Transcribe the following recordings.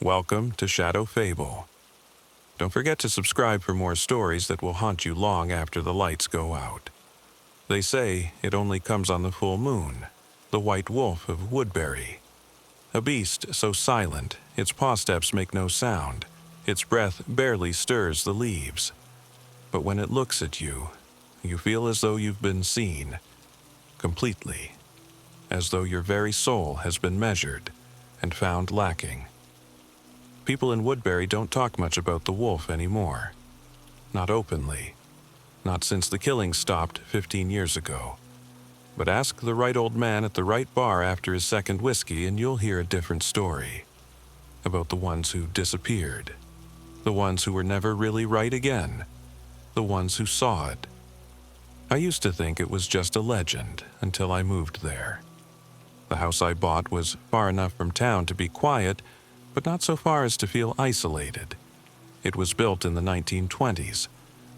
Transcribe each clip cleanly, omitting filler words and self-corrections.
Welcome to Shadow Fable. Don't forget to subscribe for more stories that will haunt you long after the lights go out. They say it only comes on the full moon, the White Wolf of Woodberry. A beast so silent, its paw steps make no sound, its breath barely stirs the leaves. But when it looks at you, you feel as though you've been seen, completely, as though your very soul has been measured and found lacking. People in Woodberry don't talk much about the wolf anymore. Not openly. Not since the killing stopped 15 years ago. But ask the right old man at the right bar after his second whiskey and you'll hear a different story. About the ones who disappeared. The ones who were never really right again. The ones who saw it. I used to think it was just a legend until I moved there. The house I bought was far enough from town to be quiet, but not so far as to feel isolated. It was built in the 1920s,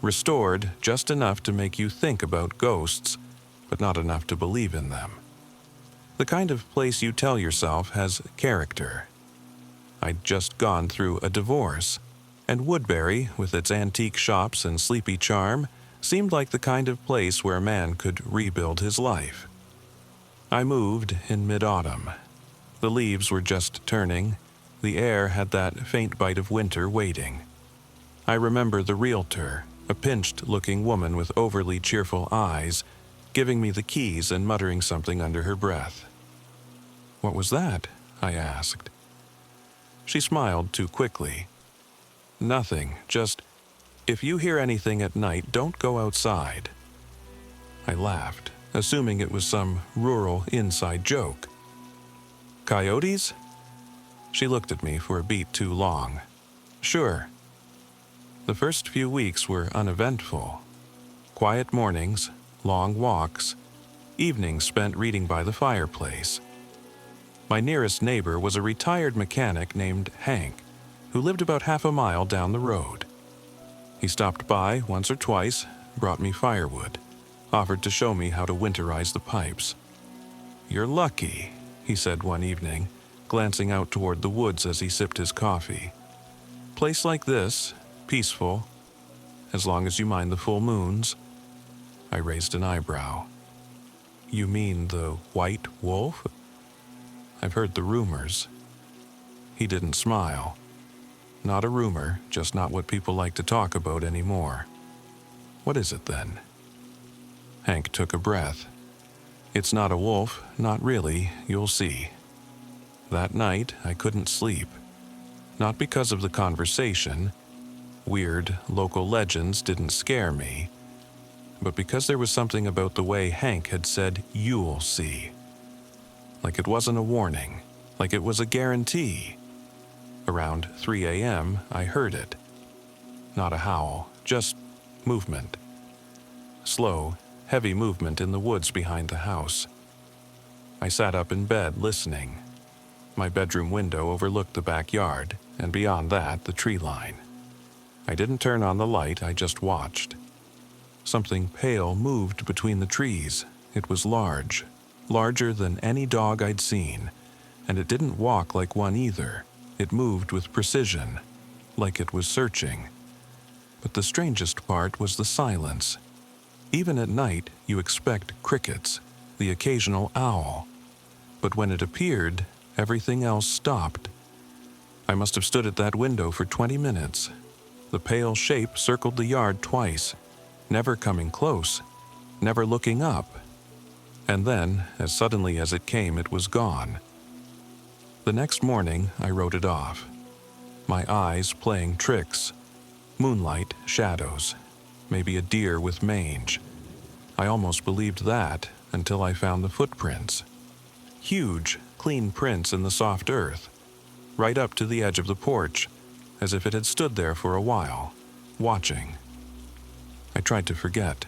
restored just enough to make you think about ghosts, but not enough to believe in them. The kind of place you tell yourself has character. I'd just gone through a divorce, and Woodberry, with its antique shops and sleepy charm, seemed like the kind of place where a man could rebuild his life. I moved in mid-autumn. The leaves were just turning. The air had that faint bite of winter waiting. I remember the realtor, a pinched-looking woman with overly cheerful eyes, giving me the keys and muttering something under her breath. "What was that?" I asked. She smiled too quickly. "Nothing, just, if you hear anything at night, don't go outside." I laughed, assuming it was some rural inside joke. "Coyotes?" She looked at me for a beat too long. "Sure." The first few weeks were uneventful. Quiet mornings, long walks, evenings spent reading by the fireplace. My nearest neighbor was a retired mechanic named Hank, who lived about half a mile down the road. He stopped by once or twice, brought me firewood, offered to show me how to winterize the pipes. "You're lucky," he said one evening, glancing out toward the woods as he sipped his coffee. "Place like this, peaceful, as long as you mind the full moons." I raised an eyebrow. "You mean the White Wolf?" "I've heard the rumors." He didn't smile. "Not a rumor, just not what people like to talk about anymore." "What is it then?" Hank took a breath. "It's not a wolf, not really, you'll see." That night, I couldn't sleep. Not because of the conversation. Weird, local legends didn't scare me. But because there was something about the way Hank had said, "You'll see." Like it wasn't a warning. Like it was a guarantee. Around 3 a.m., I heard it. Not a howl, just movement. Slow, heavy movement in the woods behind the house. I sat up in bed listening. My bedroom window overlooked the backyard, and beyond that, the tree line. I didn't turn on the light, I just watched. Something pale moved between the trees. It was large, larger than any dog I'd seen, and it didn't walk like one either. It moved with precision, like it was searching. But the strangest part was the silence. Even at night, you expect crickets, the occasional owl. But when it appeared, everything else stopped. I must have stood at that window for 20 minutes. The pale shape circled the yard twice, never coming close, never looking up. And then, as suddenly as it came, it was gone. The next morning, I wrote it off. My eyes playing tricks. Moonlight, shadows. Maybe a deer with mange. I almost believed that until I found the footprints. Huge, clean prints in the soft earth, right up to the edge of the porch, as if it had stood there for a while, watching. I tried to forget.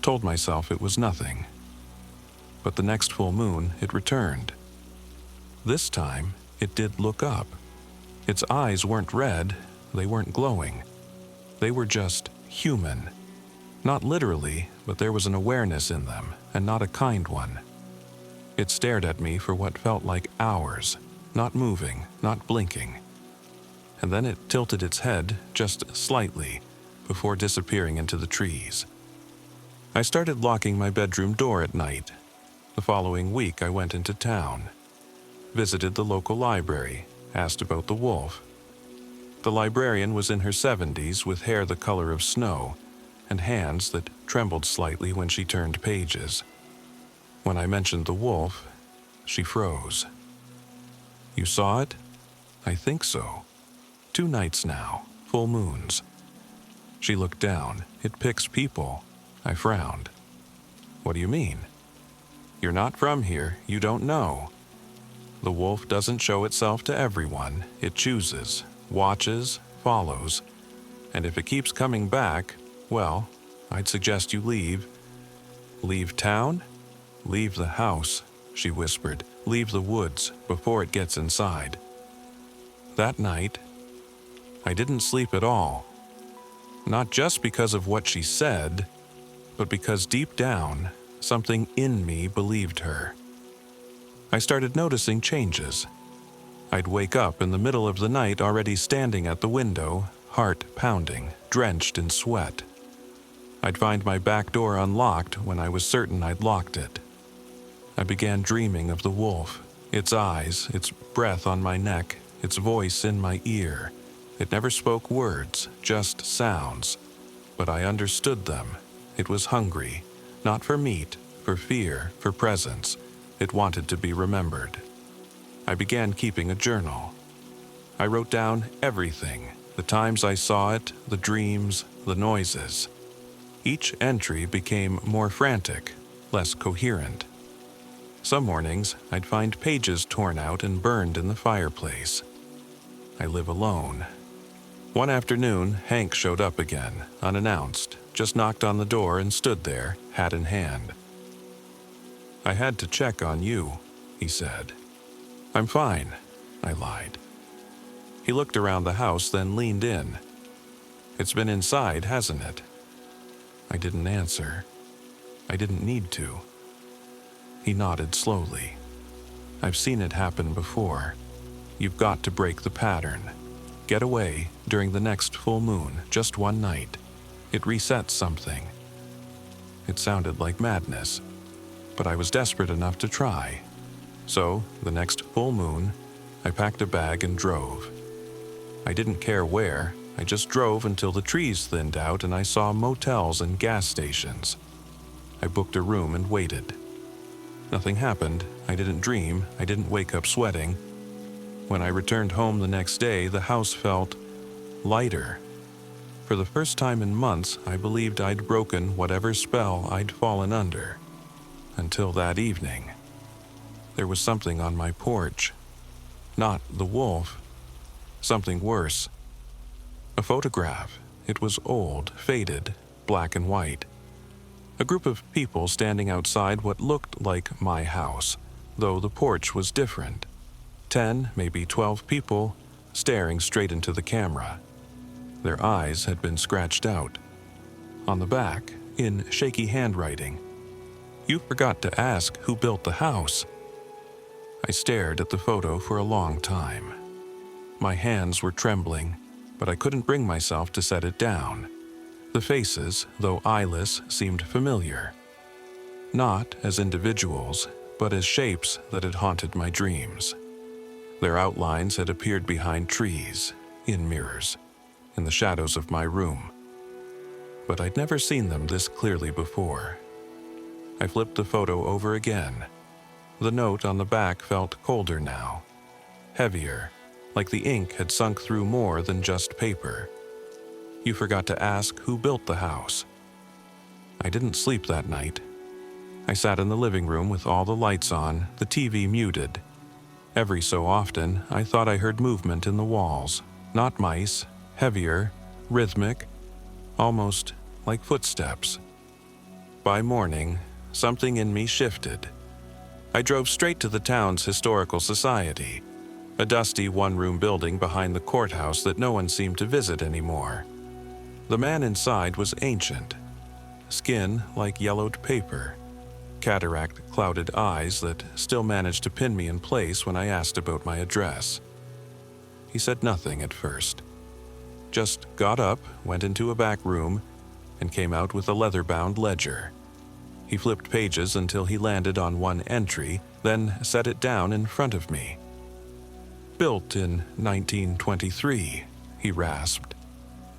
Told myself it was nothing. But the next full moon, it returned. This time, it did look up. Its eyes weren't red, they weren't glowing. They were just human. Not literally, but there was an awareness in them, and not a kind one. It stared at me for what felt like hours, not moving, not blinking, and then it tilted its head just slightly before disappearing into the trees. I started locking my bedroom door at night. The following week, I went into town, visited the local library, asked about the wolf. The librarian was in her 70s with hair the color of snow and hands that trembled slightly when she turned pages. When I mentioned the wolf, she froze. "You saw it?" "I think so. 2 nights now, full moons." She looked down. "It picks people." I frowned. "What do you mean?" "You're not from here. You don't know. The wolf doesn't show itself to everyone. It chooses, watches, follows. And if it keeps coming back, well, I'd suggest you leave." "Leave town?" "Leave the house," she whispered. "Leave the woods before it gets inside." That night, I didn't sleep at all. Not just because of what she said, but because deep down, something in me believed her. I started noticing changes. I'd wake up in the middle of the night already standing at the window, heart pounding, drenched in sweat. I'd find my back door unlocked when I was certain I'd locked it. I began dreaming of the wolf, its eyes, its breath on my neck, its voice in my ear. It never spoke words, just sounds, but I understood them. It was hungry, not for meat, for fear, for presence. It wanted to be remembered. I began keeping a journal. I wrote down everything, the times I saw it, the dreams, the noises. Each entry became more frantic, less coherent. Some mornings, I'd find pages torn out and burned in the fireplace. I live alone. One afternoon, Hank showed up again, unannounced, just knocked on the door and stood there, hat in hand. "I had to check on you," he said. "I'm fine," I lied. He looked around the house, then leaned in. "It's been inside, hasn't it?" I didn't answer. I didn't need to. He nodded slowly. "I've seen it happen before. You've got to break the pattern. Get away during the next full moon, just one night. It resets something." It sounded like madness, but I was desperate enough to try. So, the next full moon, I packed a bag and drove. I didn't care where. I just drove until the trees thinned out and I saw motels and gas stations. I booked a room and waited. Nothing happened. I didn't dream. I didn't wake up sweating. When I returned home the next day, the house felt lighter. For the first time in months, I believed I'd broken whatever spell I'd fallen under. Until that evening. There was something on my porch. Not the wolf. Something worse. A photograph. It was old, faded, black and white. A group of people standing outside what looked like my house, though the porch was different. 10, maybe 12 people, staring straight into the camera. Their eyes had been scratched out. On the back, in shaky handwriting, "You forgot to ask who built the house." I stared at the photo for a long time. My hands were trembling, but I couldn't bring myself to set it down. The faces, though eyeless, seemed familiar. Not as individuals, but as shapes that had haunted my dreams. Their outlines had appeared behind trees, in mirrors, in the shadows of my room. But I'd never seen them this clearly before. I flipped the photo over again. The note on the back felt colder now, heavier, like the ink had sunk through more than just paper. "You forgot to ask who built the house." I didn't sleep that night. I sat in the living room with all the lights on, the TV muted. Every so often, I thought I heard movement in the walls. Not mice, heavier, rhythmic, almost like footsteps. By morning, something in me shifted. I drove straight to the town's historical society, a dusty one-room building behind the courthouse that no one seemed to visit anymore. The man inside was ancient, skin like yellowed paper, cataract-clouded eyes that still managed to pin me in place when I asked about my address. He said nothing at first. Just got up, went into a back room, and came out with a leather-bound ledger. He flipped pages until he landed on one entry, then set it down in front of me. "Built in 1923, he rasped,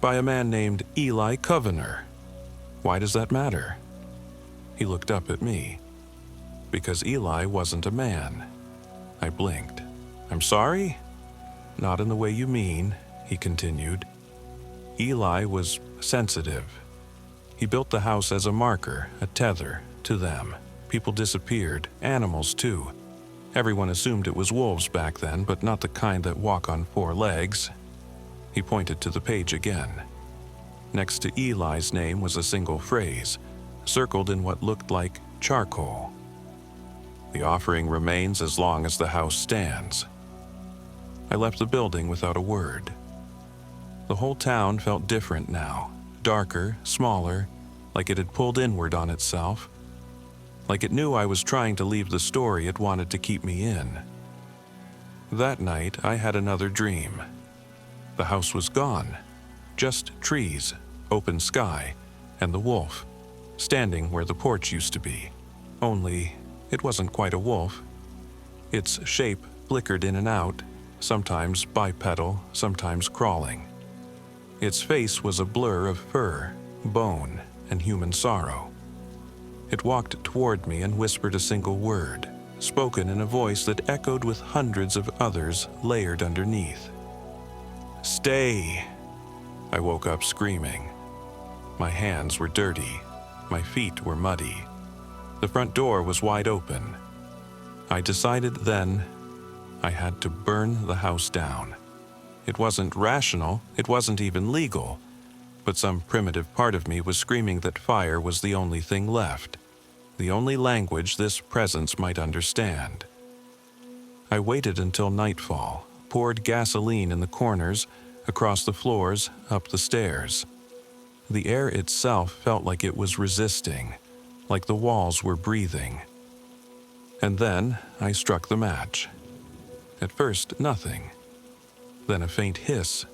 "by a man named Eli Covener. Why does that matter?" He looked up at me. "Because Eli wasn't a man." I blinked. "I'm sorry?" "Not in the way you mean," he continued. "Eli was sensitive. He built the house as a marker, a tether, to them. People disappeared, animals too. Everyone assumed it was wolves back then, but not the kind that walk on 4 legs. He pointed to the page again. Next to Eli's name was a single phrase, circled in what looked like charcoal. "The offering remains as long as the house stands." I left the building without a word. The whole town felt different now, darker, smaller, like it had pulled inward on itself. Like it knew I was trying to leave the story it wanted to keep me in. That night, I had another dream. The house was gone. Just trees, open sky, and the wolf, standing where the porch used to be. Only, it wasn't quite a wolf. Its shape flickered in and out, sometimes bipedal, sometimes crawling. Its face was a blur of fur, bone, and human sorrow. It walked toward me and whispered a single word, spoken in a voice that echoed with hundreds of others layered underneath. "Stay!" I woke up screaming. My hands were dirty. My feet were muddy. The front door was wide open. I decided then I had to burn the house down. It wasn't rational, it wasn't even legal, but some primitive part of me was screaming that fire was the only thing left, the only language this presence might understand. I waited until nightfall, poured gasoline in the corners, across the floors, up the stairs. The air itself felt like it was resisting, like the walls were breathing. And then I struck the match. At first, nothing. Then a faint hiss,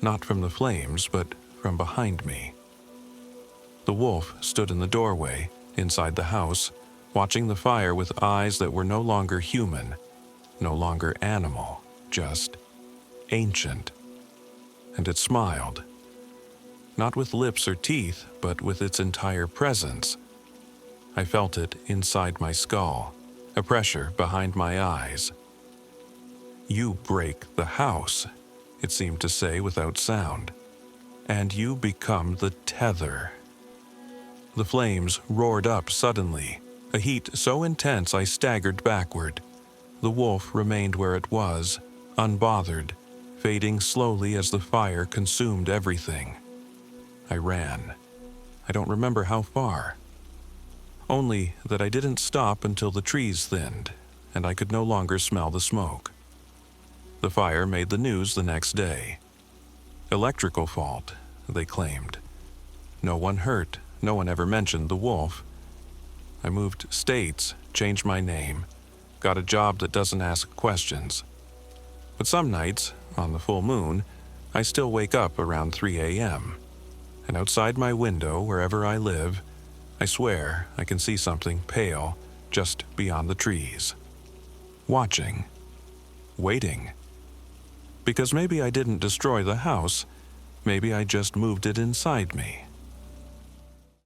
not from the flames, but from behind me. The wolf stood in the doorway, inside the house, watching the fire with eyes that were no longer human, no longer animal, just ancient. And it smiled. Not with lips or teeth, but with its entire presence. I felt it inside my skull, a pressure behind my eyes. "You break the house," it seemed to say without sound, "and you become the tether." The flames roared up suddenly, a heat so intense I staggered backward. The wolf remained where it was, unbothered, fading slowly as the fire consumed everything. I ran. I don't remember how far. Only that I didn't stop until the trees thinned, and I could no longer smell the smoke. The fire made the news the next day. Electrical fault, they claimed. No one hurt, no one ever mentioned the wolf. I moved states, changed my name, got a job that doesn't ask questions. But some nights, on the full moon, I still wake up around 3 a.m. And outside my window, wherever I live, I swear I can see something pale just beyond the trees. Watching. Waiting. Because maybe I didn't destroy the house, maybe I just moved it inside me.